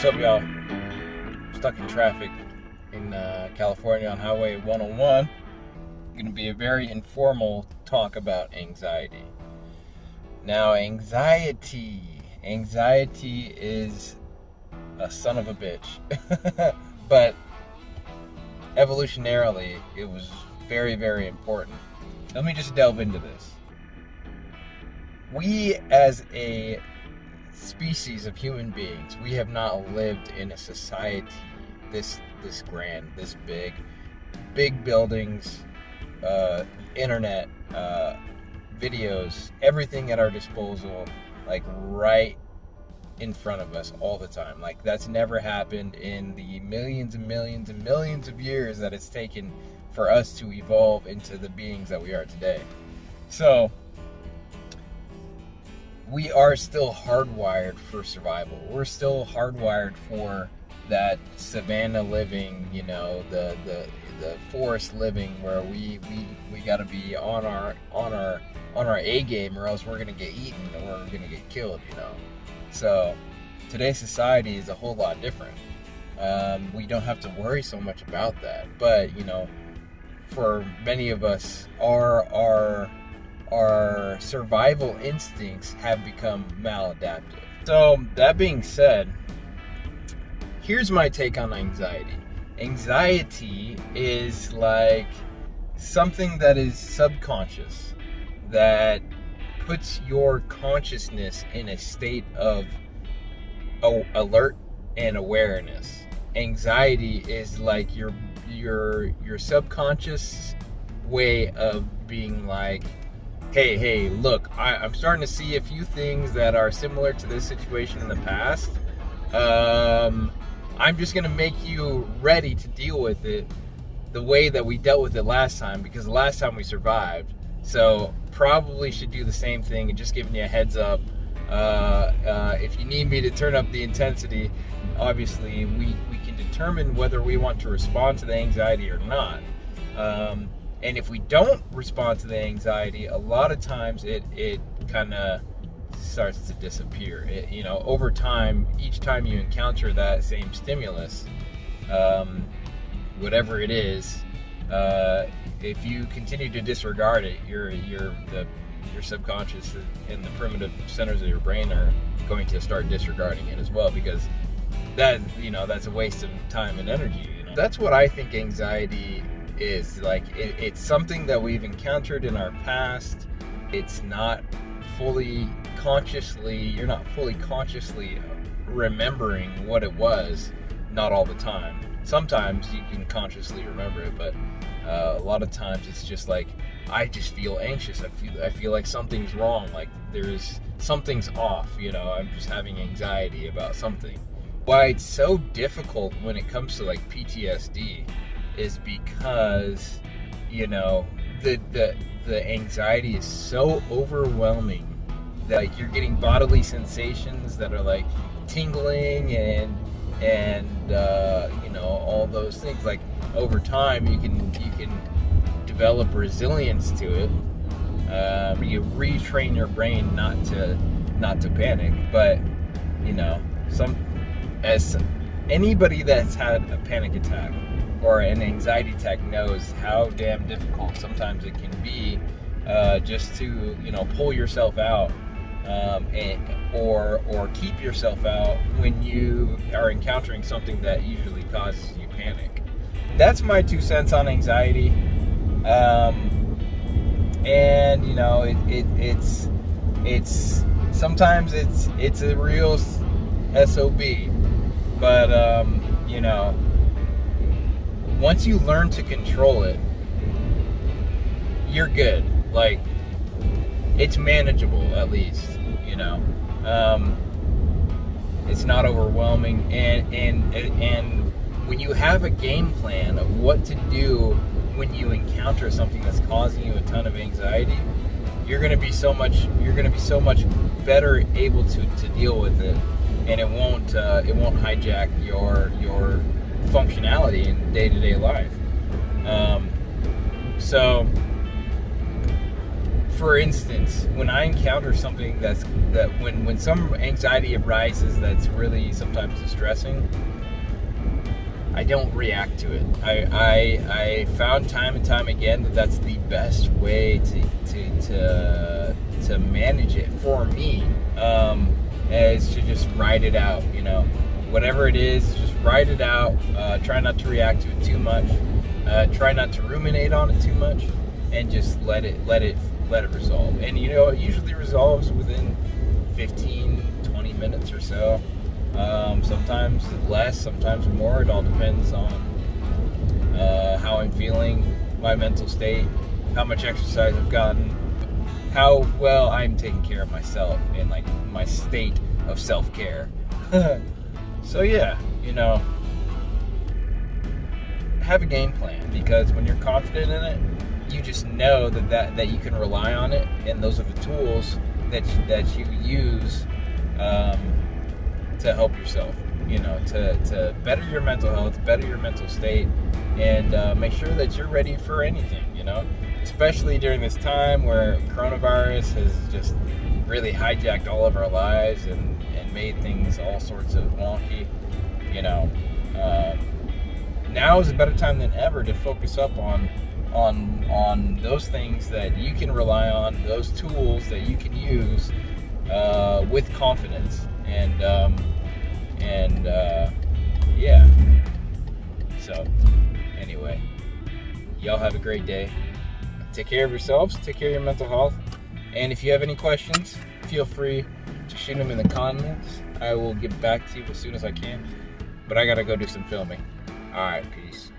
What's up, y'all? Stuck in traffic in California on Highway 101. Going to be a very informal talk about anxiety. Now, anxiety is a son of a bitch. But evolutionarily, it was very, very important. Let me just delve into this. We, as a species of human beings, we have not lived in a society this grand, this big buildings, internet, videos, everything at our disposal, like right in front of us all the time. Like, that's never happened in the millions and millions and millions of years that it's taken for us to evolve into the beings that we are today. So we are still hardwired for survival. We're still hardwired for that savanna living, the forest living, where we got to be on our A game, or else we're gonna get eaten or we're gonna get killed. So today's society is a whole lot different. We don't have to worry so much about that. But for many of us, our survival instincts have become maladaptive. So that being said, here's my take on anxiety. Anxiety is like something that is subconscious, that puts your consciousness in a state of alert and awareness. Anxiety is like your subconscious way of being like, hey, look, I'm starting to see a few things that are similar to this situation in the past. I'm just going to make you ready to deal with it the way that we dealt with it last time, because the last time we survived. So probably should do the same thing, and just giving you a heads up. If you need me to turn up the intensity, obviously we can determine whether we want to respond to the anxiety or not. And if we don't respond to the anxiety, a lot of times it kind of starts to disappear. Over time, each time you encounter that same stimulus, whatever it is, if you continue to disregard it, your subconscious and the primitive centers of your brain are going to start disregarding it as well, because that's a waste of time and energy. That's what I think anxiety is. Like, it's something that we've encountered in our past. It's not fully consciously, you're not fully consciously remembering what it was, not all the time. Sometimes you can consciously remember it, but a lot of times it's just like, I just feel anxious. I feel like something's wrong. Like something's off. I'm just having anxiety about something. Why it's so difficult when it comes to like PTSD is because the anxiety is so overwhelming that, like, you're getting bodily sensations that are like tingling and all those things. Like, over time you can develop resilience to it. You retrain your brain not to panic. But as anybody that's had a panic attack or an anxiety attack knows how damn difficult sometimes it can be, just to pull yourself out, or keep yourself out when you are encountering something that usually causes you panic. That's my 2 cents on anxiety. And it's sometimes it's a real SOB, but once you learn to control it, you're good. Like, it's manageable, at least. It's not overwhelming, and when you have a game plan of what to do when you encounter something that's causing you a ton of anxiety, you're going to be so much better able to deal with it, and it won't hijack your functionality in day-to-day life. So for instance, when I encounter something that when some anxiety arises that's really sometimes distressing, I don't react to it. I found time and time again that that's the best way to manage it for me, is to just ride it out. You know, whatever it is, just ride it out. Try not to react to it too much. Try not to ruminate on it too much, and just let it resolve. And you know, it usually resolves within 15-20 minutes or so. Sometimes less, sometimes more. It all depends on how I'm feeling, my mental state, how much exercise I've gotten, how well I'm taking care of myself, and like my state of self-care. So yeah, you know, have a game plan, because when you're confident in it, you just know that you can rely on it, and those are the tools that you use to help yourself, you know, to better your mental health, better your mental state, and make sure that you're ready for anything, you know, especially during this time where coronavirus has just really hijacked all of our lives and made things all sorts of wonky. You know, now is a better time than ever to focus up on those things that you can rely on, those tools that you can use with confidence, and yeah. So anyway, y'all have a great day. Take care of yourselves, take care of your mental health, and if you have any questions, feel free to shoot them in the comments. I will get back to you as soon as I can, but I gotta go do some filming. All right, peace.